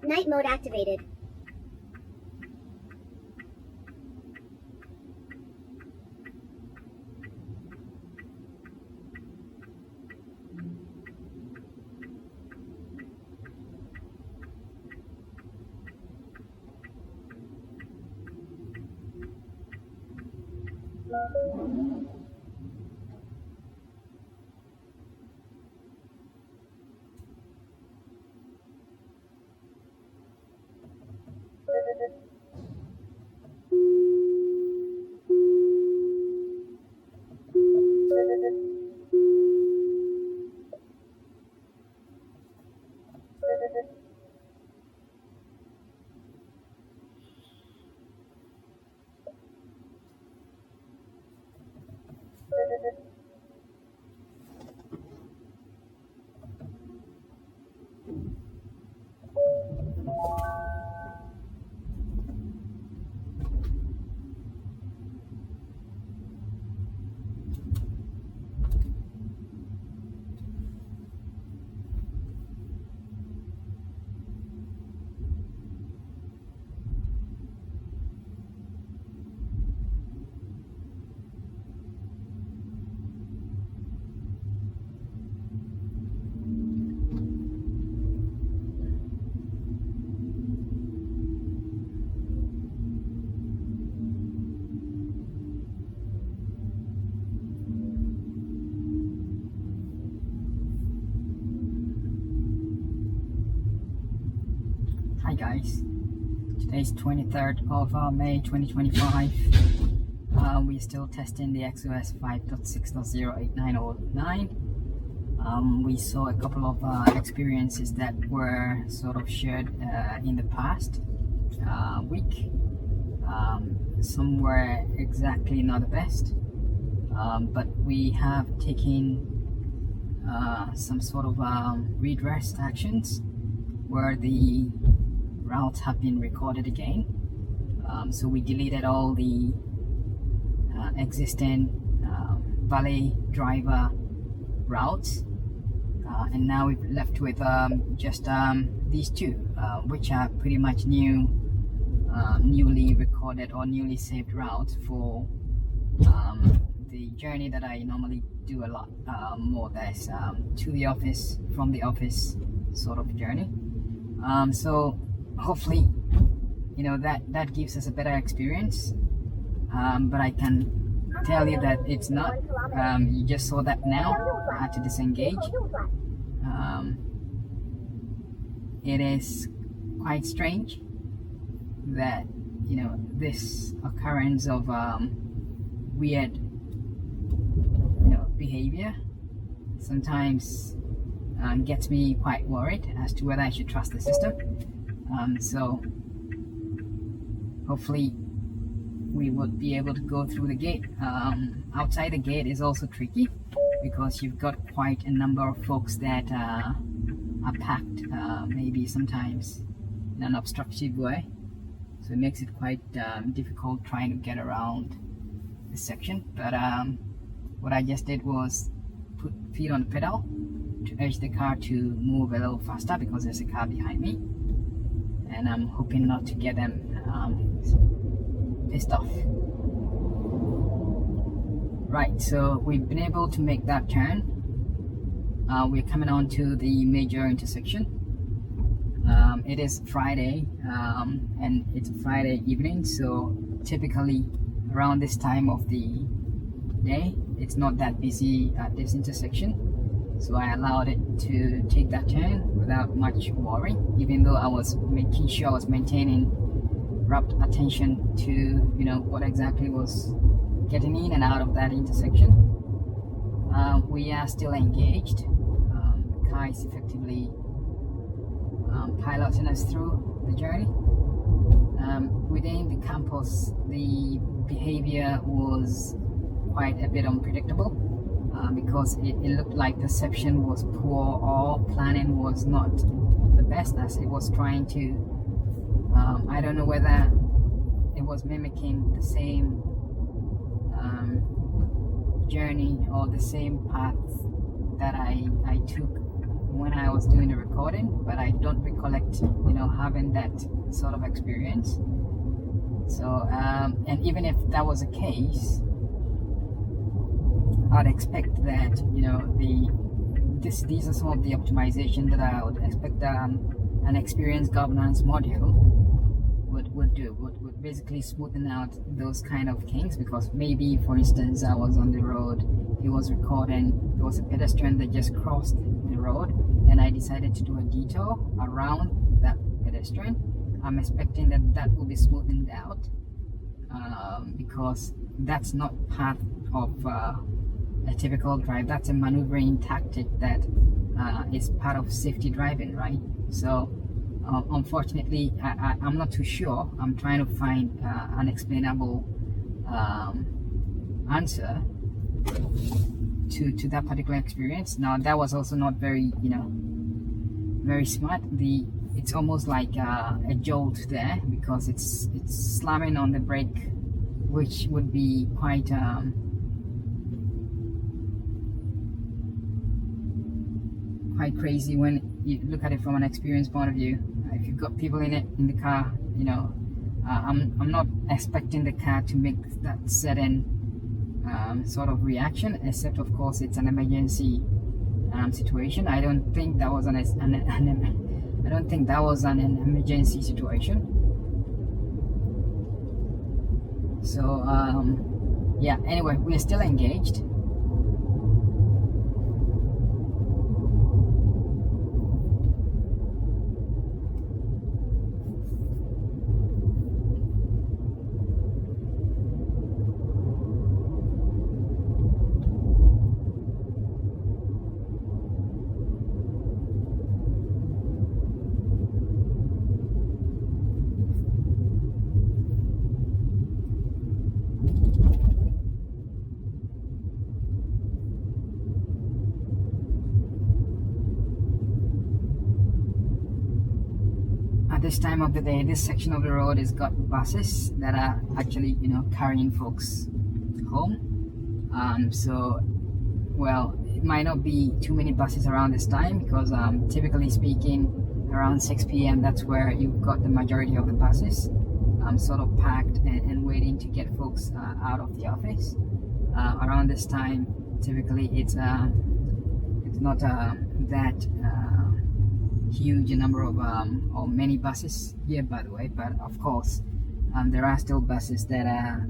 Night mode activated. Hi guys, today's 23rd of May 2025. We're still testing the XOS 5.6.0.8909. We saw a couple of experiences that were sort of shared in the past week. Some were exactly not the best, but we have taken some sort of redress actions where the routes have been recorded again. So we deleted all the existing Valet Driver routes, and now we're left with just these two, which are pretty much newly recorded or newly saved routes for the journey that I normally do a lot more. That's to the office, from the office sort of journey. So hopefully, you know, that gives us a better experience, but I can tell you that it's not. You just saw that now. I had to disengage. It is quite strange that, you know, this occurrence of weird, you know, behavior sometimes gets me quite worried as to whether I should trust the system. So hopefully we would be able to go through the gate. Outside the gate is also tricky because you've got quite a number of folks that are packed, maybe sometimes in an obstructive way. So it makes it quite difficult trying to get around this section. But what I just did was put feet on the pedal to urge the car to move a little faster because there's a car behind me, and I'm hoping not to get them pissed off. Right, so we've been able to make that turn. We're coming on to the major intersection. It is Friday, and it's a Friday evening, so typically around this time of the day it's not that busy at this intersection. So I allowed it to take that turn without much worry, even though I was making sure I was maintaining rapt attention to, you know, what exactly was getting in and out of that intersection. We are still engaged. The car is effectively piloting us through the journey. Within the campus, the behavior was quite a bit unpredictable. Because it looked like perception was poor or planning was not the best, as it was trying to, I don't know whether it was mimicking the same journey or the same path that I took when I was doing the recording, but I don't recollect, having that sort of experience. So, and even if that was the case, I'd expect that, these are some of the optimization that I would expect an experience governance module would do, would basically smoothen out those kind of kinks. Because maybe, for instance, I was on the road, he was recording, there was a pedestrian that just crossed the road, and I decided to do a detour around that pedestrian. I'm expecting that will be smoothened out, because that's not part of a typical drive. That's a maneuvering tactic that is part of safety driving, right? So unfortunately, I'm not too sure. I'm trying to find an explainable answer to that particular experience. Now, that was also not very, very smart. It's almost like a jolt there, because it's slamming on the brake, which would be quite crazy when you look at it from an experience point of view. If you've got people in the car, I'm not expecting the car to make that sudden sort of reaction, except of course it's an emergency situation. I don't think that was an emergency situation. So yeah, anyway, we're still engaged. At this time of the day, this section of the road has got buses that are actually, carrying folks home. So, well, it might not be too many buses around this time, because typically speaking, around 6 p.m. that's where you've got the majority of the buses sort of packed and waiting to get folks out of the office. Around this time, typically it's not that huge a number of or many buses here, by the way, but of course there are still buses that are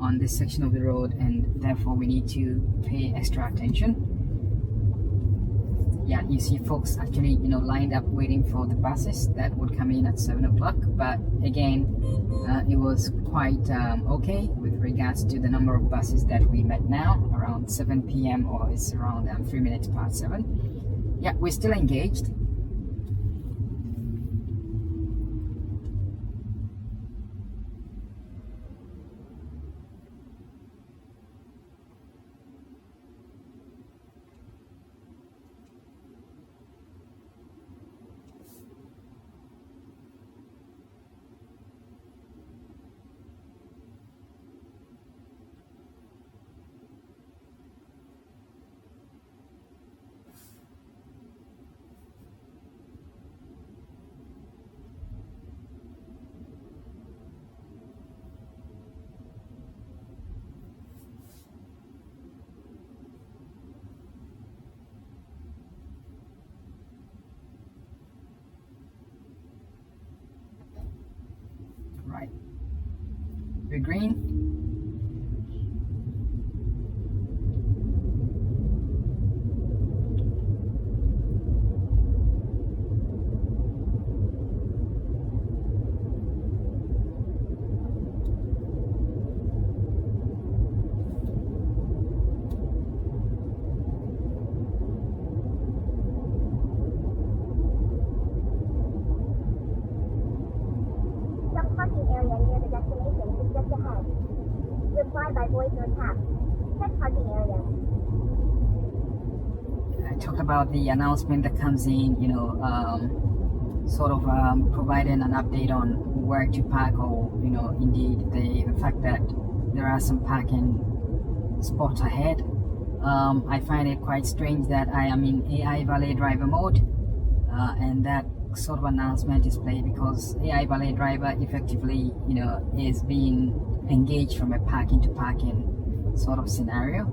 on this section of the road, and therefore we need to pay extra attention. Yeah, you see folks actually lined up waiting for the buses that would come in at 7 o'clock, but again it was quite okay with regards to the number of buses that we met now around 7 p.m. or it's around 3 minutes past 7. Yeah, we're still engaged. Right. We're green. Parking area near the destination is just ahead. Reply by voice or tap. Set parking area. I talked about the announcement that comes in, sort of providing an update on where to park, or indeed the fact that there are some parking spots ahead. I find it quite strange that I am in AI Valet Driver mode, and that sort of announcement is played because AI Valet Driver effectively, is being engaged from a parking to parking sort of scenario.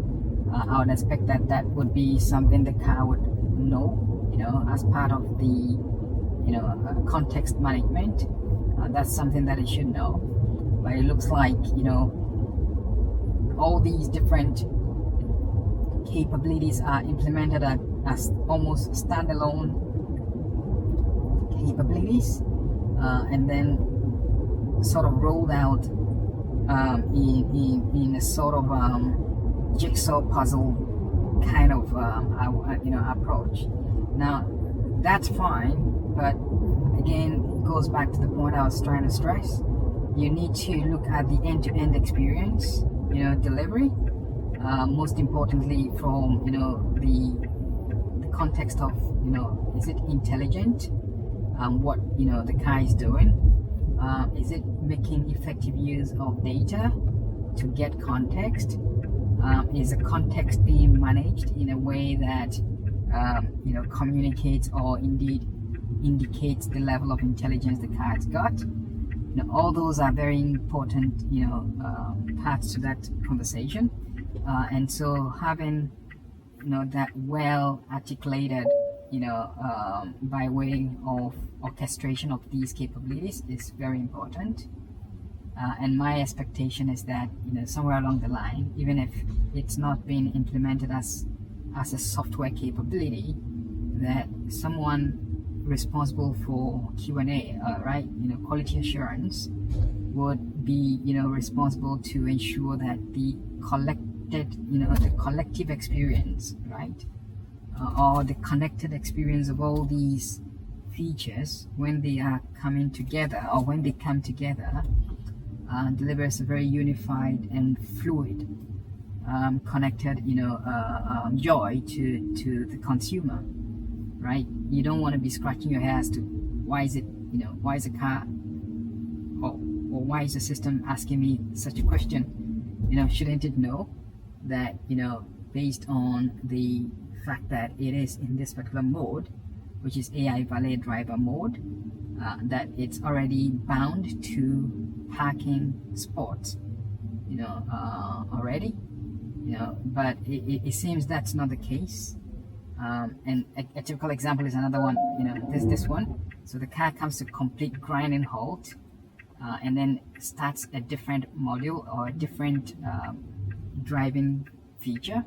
I would expect that would be something the car would know, as part of the, context management. That's something that it should know. But it looks like, all these different capabilities are implemented as almost standalone capabilities, and then sort of rolled out in a sort of jigsaw puzzle kind of approach. Now that's fine, but again, it goes back to the point I was trying to stress. You need to look at the end-to-end experience, delivery. Most importantly, from the context of is it intelligent? What the car is doing? Is it making effective use of data to get context? Is the context being managed in a way that communicates or indeed indicates the level of intelligence the car has got? All those are very important parts to that conversation, and so having that well articulated by way of orchestration of these capabilities is very important. And my expectation is that somewhere along the line, even if it's not being implemented as a software capability, that someone responsible for Q&A, right, quality assurance, would be responsible to ensure that the collective experience, right, or the connected experience of all these features when they are coming together, or when they come together, delivers a very unified and fluid, connected joy to the consumer, right? You don't want to be scratching your head as to why is the car, or why is the system asking me such a question? Shouldn't it know that based on the fact that it is in this particular mode, which is AI Valet Driver mode, that it's already bound to parking spots, already, but it seems that's not the case. And a typical example is another one, this one. So the car comes to complete grinding halt, and then starts a different module or a different driving feature,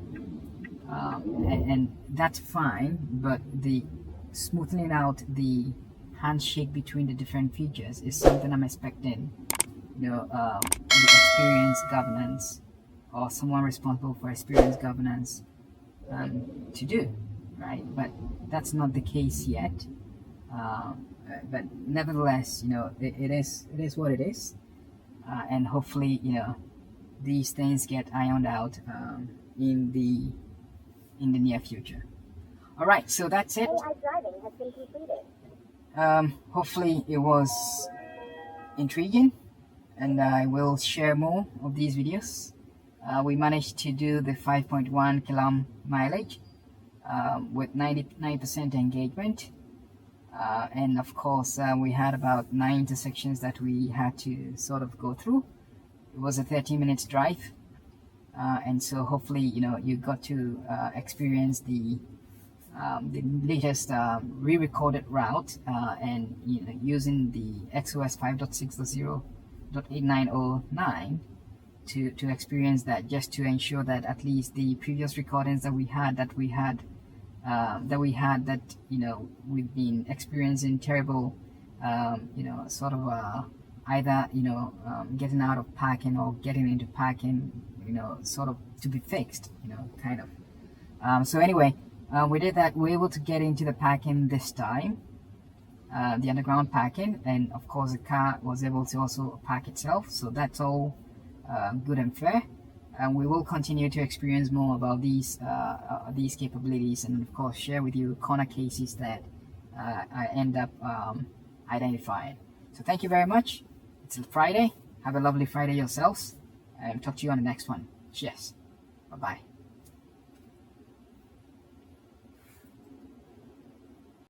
and that's fine, but the smoothing out the handshake between the different features is something I'm expecting the experience governance, or someone responsible for experience governance, to do, right? But that's not the case yet. But nevertheless, it is what it is, and hopefully, these things get ironed out in the near future. All right, so that's it. AI driving has been completed. Hopefully, it was intriguing, and I will share more of these videos. We managed to do the 5.1 km mileage with 99% engagement, and of course we had about 9 intersections that we had to sort of go through. It was a 30 minutes drive, and so hopefully you got to experience the latest re-recorded route, and using the XOS 5.6.0.8909 to experience that, just to ensure that at least the previous recordings that we had we've been experiencing terrible sort of either getting out of parking or getting into parking, sort of to be fixed, kind of. So anyway, we did that. We were able to get into the parking this time, the underground parking, and of course the car was able to also park itself, so that's all good and fair. And we will continue to experience more about these capabilities, and of course share with you corner cases that I end up identifying. So thank you very much. It's Friday. Have a lovely Friday yourselves, and talk to you on the next one. Cheers. Bye bye.